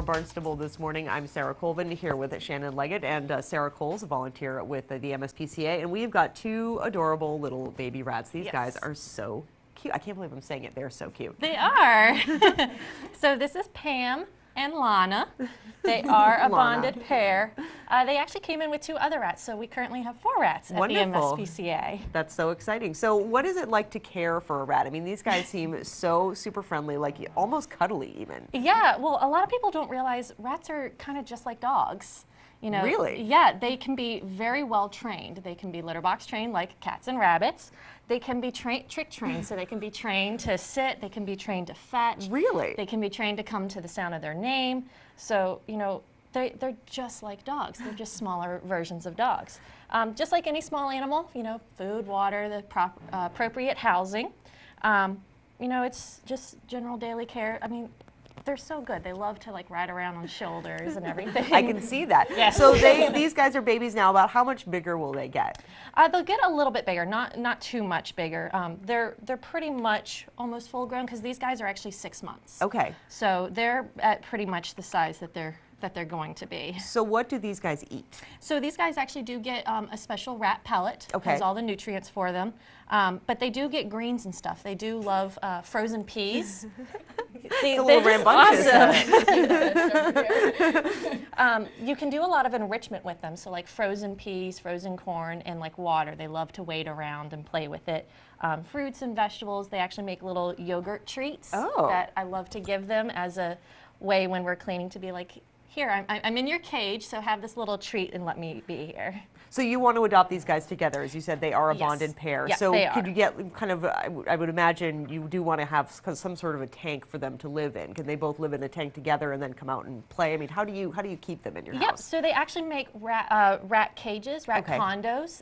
Barnstable this morning. I'm Sarah Colvin here with Shannon Leggett and Sarah Coles, a volunteer with the MSPCA, and we've got two adorable little baby rats. These guys are so cute. I can't believe I'm saying it. They're so cute. They are. So this is Pam and Lana. They are a bonded pair. They actually came in with two other rats, so we currently have 4 rats at the MSPCA. That's so exciting. So what is it like to care for a rat? I mean, these guys seem so super friendly, like almost cuddly even. Yeah, well, a lot of people don't realize rats are kind of just like dogs. You know, really? Yeah, they can be very well trained. They can be litter box trained like cats and rabbits. They can be trick trained, so they can be trained to sit, they can be trained to fetch. Really? They can be trained to come to the sound of their name. So, you know, they're just like dogs. They're just smaller versions of dogs. Just like any small animal, you know, food, water, the appropriate housing. You know, it's just general daily care. I mean, they're so good. They love to like ride around on shoulders and everything. I can see that. Yes. So these guys are babies now. About how much bigger will they get? They'll get a little bit bigger, not too much bigger. They're pretty much almost full grown because these guys are actually 6 months. Okay. So they're at pretty much the size that they're going to be. So what do these guys eat? So these guys actually do get a special rat pellet. Okay. Has all the nutrients for them. But they do get greens and stuff. They do love frozen peas. See, a little rambunctious. Awesome. You can do a lot of enrichment with them. So like frozen peas, frozen corn, and like water. They love to wade around and play with it. Fruits and vegetables. They actually make little yogurt treats that I love to give them as a way when we're cleaning to be like, here, I'm in your cage, so have this little treat and let me be here. So you want to adopt these guys together. As you said, they are a bonded pair. Yes, so they could are. you get kind of, I would imagine you do want to have some sort of a tank for them to live in. Can they both live in a tank together and then come out and play? I mean, how do you keep them in your house? Yep, so they actually make rat cages, rat Okay. condos.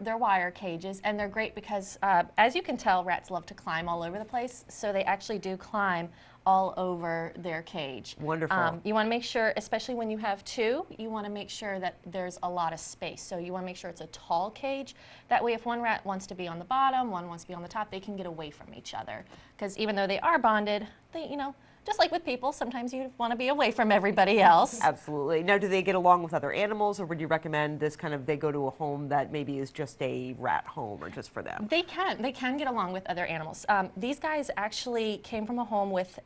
They're wire cages, and they're great because, as you can tell, rats love to climb all over the place, so they actually do climb all over their cage. Wonderful. You want to make sure, especially when you have 2, you want to make sure that there's a lot of space. So you want to make sure it's a tall cage. That way if one rat wants to be on the bottom, one wants to be on the top, they can get away from each other. Because even though they are bonded, they, you know, just like with people, sometimes you want to be away from everybody else. Absolutely. Now, do they get along with other animals, or would you recommend this kind of, they go to a home that maybe is just a rat home or just for them? They can get along with other animals. These guys actually came from a home with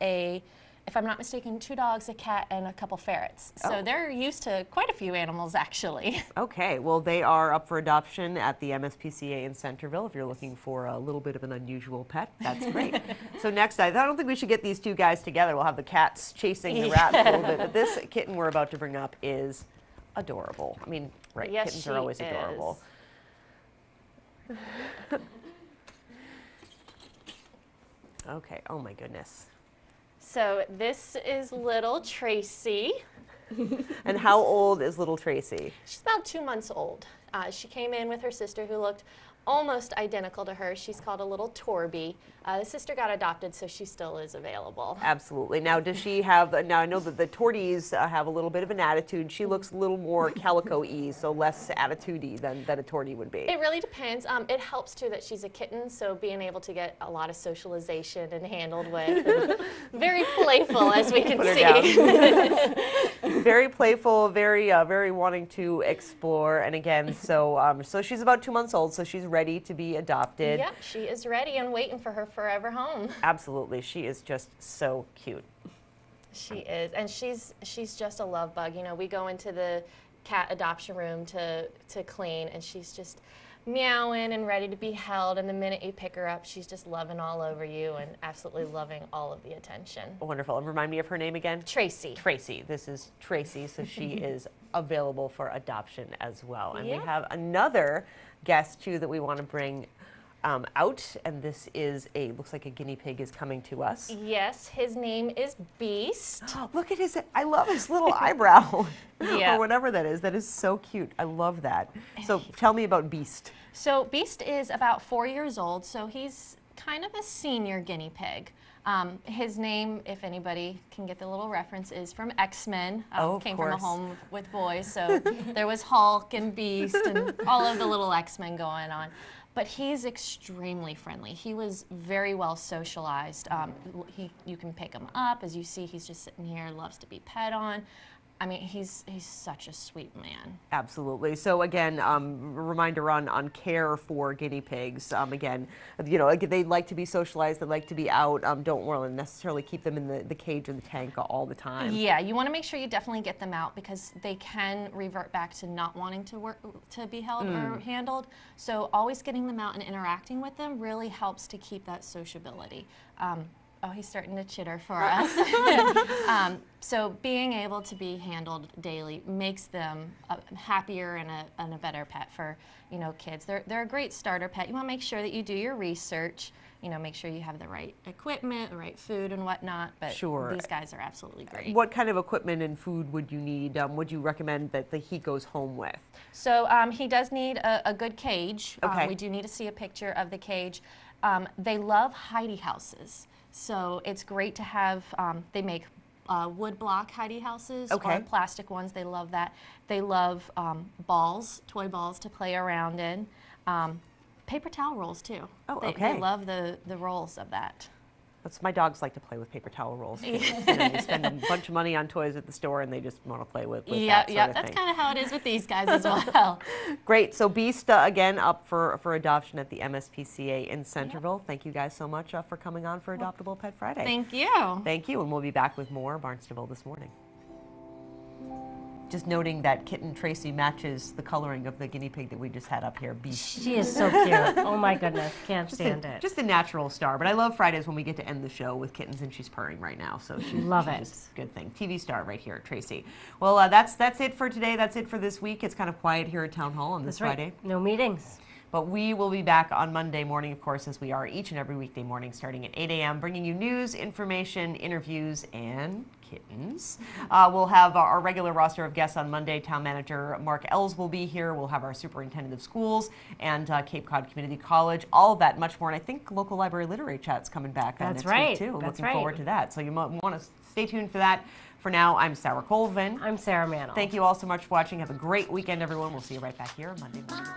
if I'm not mistaken, 2 dogs, a cat, and a couple ferrets. So they're used to quite a few animals, actually. Okay, well, they are up for adoption at the MSPCA in Centerville. If you're looking for a little bit of an unusual pet, that's great. So next, I don't think we should get these 2 guys together. We'll have the cats chasing the rats a little bit. But this kitten we're about to bring up is adorable. I mean, right, yes, kittens are always adorable. Okay, oh my goodness. So this is little Tracy. And how old is little Tracy? She's about 2 months old. She came in with her sister who looked almost identical to her. She's called a little Torby. The sister got adopted, so she still is available. Absolutely. Now, does she have, now I know that the Torties have a little bit of an attitude. She looks a little more calico-y, so less attitude-y than a Tortie would be. It really depends. It helps, too, that she's a kitten, so being able to get a lot of socialization and handled with. And very playful, as we can see. Very playful, very wanting to explore. And again, so she's about 2 months old, so she's ready to be adopted. Yep, she is ready and waiting for her forever home. Absolutely, she is just so cute. She is, and she's just a love bug. You know, we go into the cat adoption room to clean, and she's just meowing and ready to be held, and the minute you pick her up, she's just loving all over you and absolutely loving all of the attention. Wonderful. And remind me of her name again? Tracy. Tracy. This is Tracy, so she is available for adoption as well. And we have another guest, too, that we want to bring out, and this is looks like a guinea pig is coming to us. Yes, his name is Beast. Look at I love his little eyebrow, Yeah. or whatever that is. That is so cute. I love that. So tell me about Beast. So Beast is about 4 years old, so he's kind of a senior guinea pig. His name, if anybody can get the little reference, is from X-Men. Came from a home with boys, so there was Hulk and Beast and all of the little X-Men going on. But he's extremely friendly. He was very well socialized. You can pick him up. As you see, he's just sitting here, loves to be pet on. I mean, he's such a sweet man. Absolutely. So again, reminder on care for guinea pigs. Again, you know, they like to be socialized. They like to be out. Don't want to necessarily keep them in the cage or the tank all the time. Yeah, you want to make sure you definitely get them out because they can revert back to not wanting to be held or handled. So always getting them out and interacting with them really helps to keep that sociability. Oh, he's starting to chitter for us. So being able to be handled daily makes them happier and a better pet for, you know, kids. They're a great starter pet. You want to make sure that you do your research. You know, make sure you have the right equipment, the right food and whatnot. But sure. These guys are absolutely great. What kind of equipment and food would you need? Would you recommend that he goes home with? So he does need a good cage. Okay. We do need to see a picture of the cage. They love hidey houses. So it's great to have, they make wood block hidey houses or plastic ones. They love that. They love balls, toy balls to play around in. Paper towel rolls too. Oh, They love the rolls of that. My dogs like to play with paper towel rolls. You know, they spend a bunch of money on toys at the store and they just want to play with that sort of that's thing. kind of how it is with these guys as well. Great. So Beast, again, up for adoption at the MSPCA in Centerville. Yep. Thank you guys so much for coming on for Adoptable Pet Friday. Thank you. Thank you, and we'll be back with more Barnstable this morning. Just noting that kitten Tracy matches the coloring of the guinea pig that we just had up here, Beast. She is so cute. Oh my goodness, can't stand it. Just a natural star, but I love Fridays when we get to end the show with kittens, and she's purring right now, so she's just a good thing. TV star right here, Tracy. Well, that's it for today. That's it for this week. It's kind of quiet here at Town Hall on this Friday. No meetings. But we will be back on Monday morning, of course, as we are each and every weekday morning, starting at 8 a.m., bringing you news, information, interviews, and kittens. We'll have our regular roster of guests on Monday. Town Manager Mark Ells will be here. We'll have our Superintendent of Schools and Cape Cod Community College. All of that, much more. And I think local library literary chat's coming back next week, too. Looking forward to that. So you want to stay tuned for that. For now, I'm Sarah Colvin. I'm Sarah Mantle. Thank you all so much for watching. Have a great weekend, everyone. We'll see you right back here Monday morning.